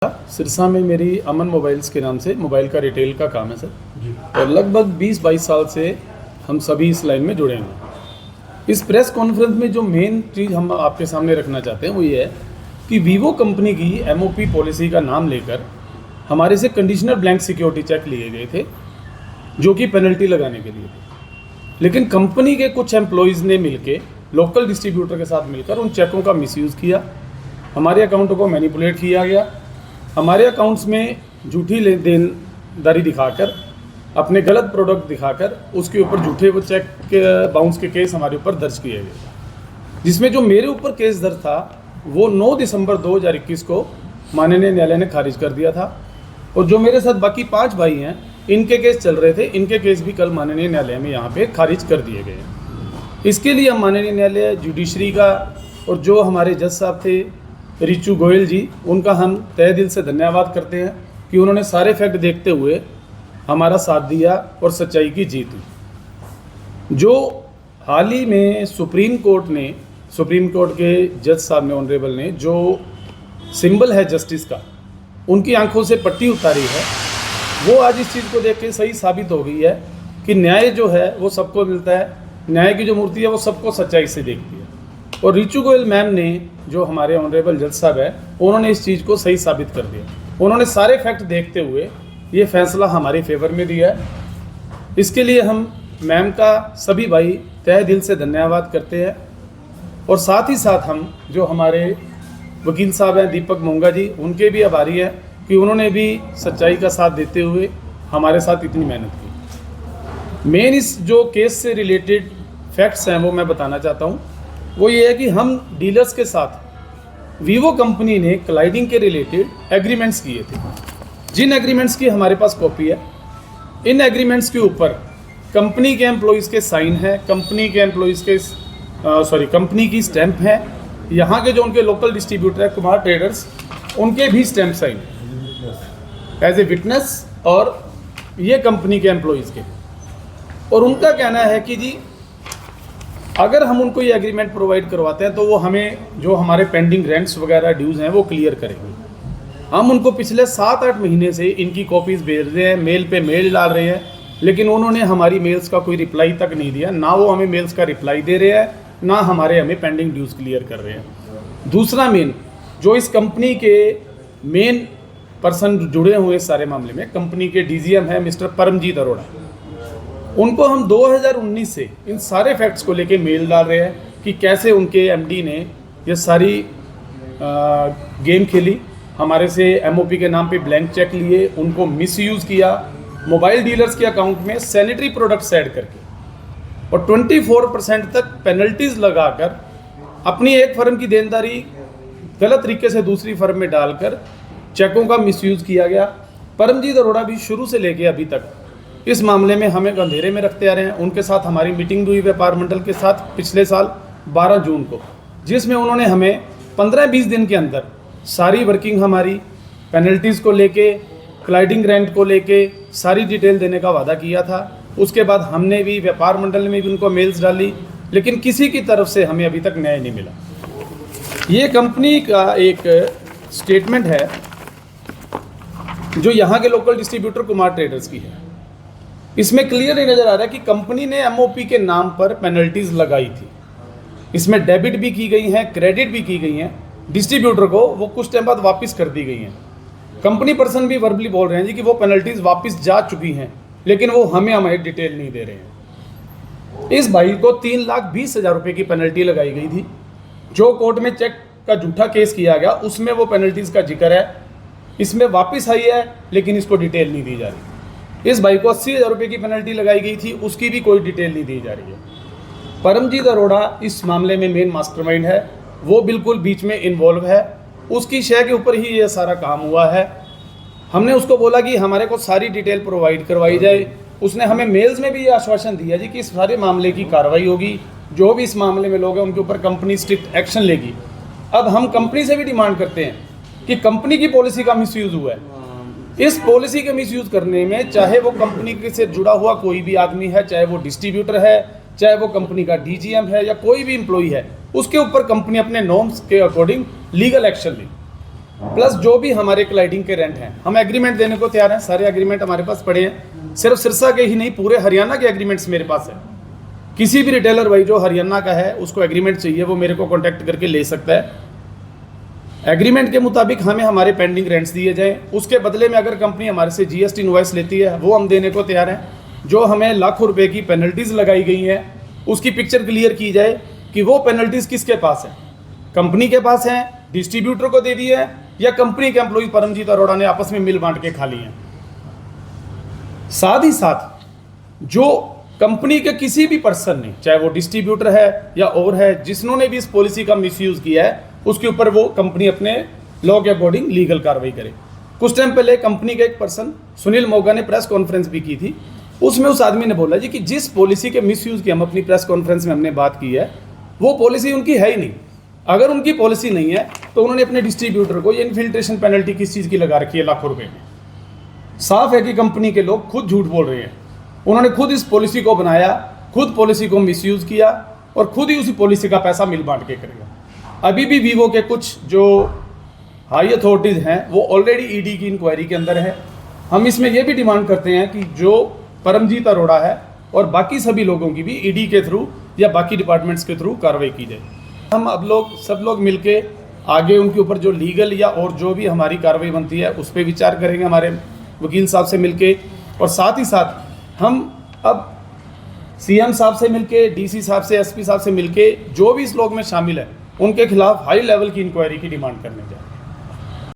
सिरसा में मेरी अमन मोबाइल्स के नाम से मोबाइल का रिटेल का काम है सर जी। और लगभग 20-22 साल से हम सभी इस लाइन में जुड़े हैं। इस प्रेस कॉन्फ्रेंस में जो मेन चीज़ हम आपके सामने रखना चाहते हैं वो ये है कि वीवो कंपनी की MOP पॉलिसी का नाम लेकर हमारे से कंडीशनल ब्लैंक सिक्योरिटी चेक लिए गए थे जो कि पेनल्टी लगाने के लिए थे, लेकिन कंपनी के कुछ एम्प्लॉयज़ ने मिलकर लोकल डिस्ट्रीब्यूटर के साथ मिलकर उन चेकों का मिसयूज़ किया, हमारे अकाउंटों को मैनिपुलेट किया गया, हमारे अकाउंट्स में झूठी लेन देनदारी दिखाकर, अपने गलत प्रोडक्ट दिखाकर उसके ऊपर झूठे वो चेक के बाउंस के केस हमारे ऊपर दर्ज किए गए, जिसमें जो मेरे ऊपर केस दर्ज था वो 9 दिसंबर 2021 को माननीय न्यायालय ने खारिज कर दिया था। और जो मेरे साथ बाकी 5 भाई हैं इनके केस चल रहे थे, इनके केस भी कल माननीय न्यायालय में यहाँ पे खारिज कर दिए गए। इसके लिए हम माननीय न्यायालय जुडिशरी का और जो हमारे जज साहब थे रिचू गोयल जी, उनका हम तहे दिल से धन्यवाद करते हैं कि उन्होंने सारे फैक्ट देखते हुए हमारा साथ दिया और सच्चाई की जीत हुई। जो हाल ही में सुप्रीम कोर्ट के जज साहब ने, ऑनरेबल ने, जो सिंबल है जस्टिस का, उनकी आंखों से पट्टी उतारी है, वो आज इस चीज़ को देख के सही साबित हो गई है कि न्याय जो है वो सबको मिलता है, न्याय की जो मूर्ति है वो सबको सच्चाई से देखती है। और रिचू गोयल मैम ने, जो हमारे ऑनरेबल जज साहब है, उन्होंने इस चीज़ को सही साबित कर दिया। उन्होंने सारे फैक्ट देखते हुए ये फैसला हमारे फेवर में दिया है। इसके लिए हम मैम का सभी भाई तहे दिल से धन्यवाद करते हैं। और साथ ही साथ हम जो हमारे वकील साहब हैं दीपक मोंगा जी, उनके भी आभारी हैं कि उन्होंने भी सच्चाई का साथ देते हुए हमारे साथ इतनी मेहनत की। मेन इस जो केस से रिलेटेड फैक्ट्स हैं वो मैं बताना चाहता हूँ। वो ये है कि हम डीलर्स के साथ वीवो कंपनी ने क्लाइडिंग के रिलेटेड एग्रीमेंट्स किए थे, जिन एग्रीमेंट्स की हमारे पास कॉपी है। इन एग्रीमेंट्स के ऊपर कंपनी के एम्प्लॉयज़ के साइन है, कंपनी की स्टैंप है, यहाँ के जो उनके लोकल डिस्ट्रीब्यूटर है कुमार ट्रेडर्स, उनके भी stamp sign as a witness, और ये कंपनी के एम्प्लॉयज़ के। और उनका कहना है कि जी अगर हम उनको ये एग्रीमेंट प्रोवाइड करवाते हैं तो वो हमें जो हमारे पेंडिंग रेंट्स वगैरह ड्यूज़ हैं वो क्लियर करेंगे। हम उनको पिछले 7-8 महीने से इनकी कॉपीज़ भेज रहे हैं, मेल पे मेल डाल रहे हैं, लेकिन उन्होंने हमारी मेल्स का कोई रिप्लाई तक नहीं दिया। ना वो हमें मेल्स का रिप्लाई दे रहे हैं, ना हमारे हमें पेंडिंग ड्यूज़ क्लियर कर रहे हैं। दूसरा मेन, जो इस कंपनी के मेन पर्सन जुड़े हुए सारे मामले में, कंपनी के DGM है मिस्टर परमजीत अरोड़ा, उनको हम 2019 से इन सारे फैक्ट्स को लेके मेल डाल रहे हैं कि कैसे उनके MD ने ये सारी गेम खेली, हमारे से MOP के नाम पे ब्लैंक चेक लिए, उनको मिसयूज़ किया, मोबाइल डीलर्स के अकाउंट में सैनिटरी प्रोडक्ट्स ऐड करके और 24% तक पेनल्टीज़ लगाकर अपनी एक फर्म की देनदारी गलत तरीके से दूसरी फर्म में डालकर चेकों का मिसयूज़ किया गया। परमजीत अरोड़ा भी शुरू से लेके अभी तक इस मामले में हमें अंधेरे में रखते आ रहे हैं। उनके साथ हमारी मीटिंग हुई व्यापार मंडल के साथ पिछले साल 12 जून को, जिसमें उन्होंने हमें 15-20 दिन के अंदर सारी वर्किंग हमारी पेनल्टीज़ को लेके, क्लाइडिंग रेंट को लेके सारी डिटेल देने का वादा किया था। उसके बाद हमने भी व्यापार मंडल में भी उनको मेल्स डाली, लेकिन किसी की तरफ से हमें अभी तक न्याय नहीं मिला। ये कंपनी का एक स्टेटमेंट है जो यहाँ के लोकल डिस्ट्रीब्यूटर कुमार ट्रेडर्स की है। इसमें क्लियरली नज़र आ रहा है कि कंपनी ने MOP के नाम पर पेनल्टीज़ लगाई थी। इसमें डेबिट भी की गई हैं, क्रेडिट भी की गई हैं। डिस्ट्रीब्यूटर को वो कुछ टाइम बाद वापस कर दी गई हैं। कंपनी पर्सन भी वर्बली बोल रहे हैं जी कि वो पेनल्टीज़ वापस जा चुकी हैं, लेकिन वो हमें डिटेल नहीं दे रहे हैं। इस भाई को 3,20,000 रुपये की पेनल्टी लगाई गई थी। जो कोर्ट में चेक का झूठा केस किया गया उसमें वो पेनल्टीज़ का जिक्र है, इसमें वापस आई है, लेकिन इसको डिटेल नहीं दी जा रही। इस भाई को 80,000 रुपये की पेनल्टी लगाई गई थी, उसकी भी कोई डिटेल नहीं दी जा रही है। परमजीत अरोड़ा इस मामले में मेन मास्टरमाइंड है, वो बिल्कुल बीच में इन्वॉल्व है, उसकी शय के ऊपर ही ये सारा काम हुआ है। हमने उसको बोला कि हमारे को सारी डिटेल प्रोवाइड करवाई जाए। उसने हमें मेल्स में भी ये आश्वासन दिया जी कि इस सारे मामले की कार्रवाई होगी, जो भी इस मामले में लोग हैं उनके ऊपर कंपनी स्ट्रिक्ट एक्शन लेगी। अब हम कंपनी से भी डिमांड करते हैं कि कंपनी की पॉलिसी का मिसयूज़ हुआ है। इस पॉलिसी के मिसयूज़ करने में चाहे वो कंपनी से जुड़ा हुआ कोई भी आदमी है, चाहे वो डिस्ट्रीब्यूटर है, चाहे वो कंपनी का DGM है या कोई भी एम्प्लॉई है, उसके ऊपर कंपनी अपने नॉर्म्स के अकॉर्डिंग लीगल एक्शन ली। प्लस जो भी हमारे क्लाइडिंग के रेंट हैं, हम एग्रीमेंट देने को तैयार हैं। सारे एग्रीमेंट हमारे पास पड़े हैं, सिर्फ सिरसा के ही नहीं, पूरे हरियाणा के एग्रीमेंट्स मेरे पास है। किसी भी रिटेलर भाई जो हरियाणा का है, उसको एग्रीमेंट चाहिए, वो मेरे को कॉन्टैक्ट करके ले सकता है। एग्रीमेंट के मुताबिक हमें हमारे पेंडिंग रेंट्स दिए जाएं, उसके बदले में अगर कंपनी हमारे से जीएसटी इनवॉइस लेती है, वो हम देने को तैयार हैं। जो हमें लाखों रुपए की पेनल्टीज लगाई गई हैं, उसकी पिक्चर क्लियर की जाए कि वो पेनल्टीज किसके पास है, कंपनी के पास है, डिस्ट्रीब्यूटर को दे दी है, या कंपनी के एम्प्लॉय परमजीत अरोड़ा ने आपस में मिल बांट के खा ली है। साथ ही साथ जो कंपनी के किसी भी पर्सन ने, चाहे वो डिस्ट्रीब्यूटर है या और है, जिन्होंने भी इस पॉलिसी का मिसयूज किया है, उसके ऊपर वो कंपनी अपने लॉ के अकॉर्डिंग लीगल कार्रवाई करे। कुछ टाइम पहले कंपनी का एक पर्सन सुनील मोगा ने प्रेस कॉन्फ्रेंस भी की थी, उसमें उस आदमी ने बोला जी कि जिस पॉलिसी के मिसयूज की हम अपनी प्रेस कॉन्फ्रेंस में हमने बात की है, वो पॉलिसी उनकी है ही नहीं। अगर उनकी पॉलिसी नहीं है तो उन्होंने अपने डिस्ट्रीब्यूटर को ये इन्फिल्ट्रेशन पेनल्टी किस चीज़ की लगा रखी है, लाखों रुपए में। साफ है कि कंपनी के लोग खुद झूठ बोल रहे हैं। उन्होंने खुद इस पॉलिसी को बनाया, खुद पॉलिसी को मिसयूज किया और खुद ही उसी पॉलिसी का पैसा मिल बांट के करेगा। अभी भी वीवो के कुछ जो हाई अथॉरिटीज़ हैं वो ऑलरेडी ईडी की इंक्वायरी के अंदर है। हम इसमें ये भी डिमांड करते हैं कि जो परमजीत अरोड़ा है और बाकी सभी लोगों की भी ईडी के थ्रू या बाकी डिपार्टमेंट्स के थ्रू कार्रवाई की जाए। हम अब सब लोग मिलके आगे उनके ऊपर जो लीगल या और जो भी हमारी कार्रवाई बनती है उस पर विचार करेंगे हमारे वकील साहब से मिलके। और साथ ही साथ हम अब सीएम साहब से मिलके, डीसी साहब से, एसपी साहब से मिलके जो भी इस लोग में शामिल है उनके खिलाफ हाई लेवल की इंक्वायरी की डिमांड करने जाए।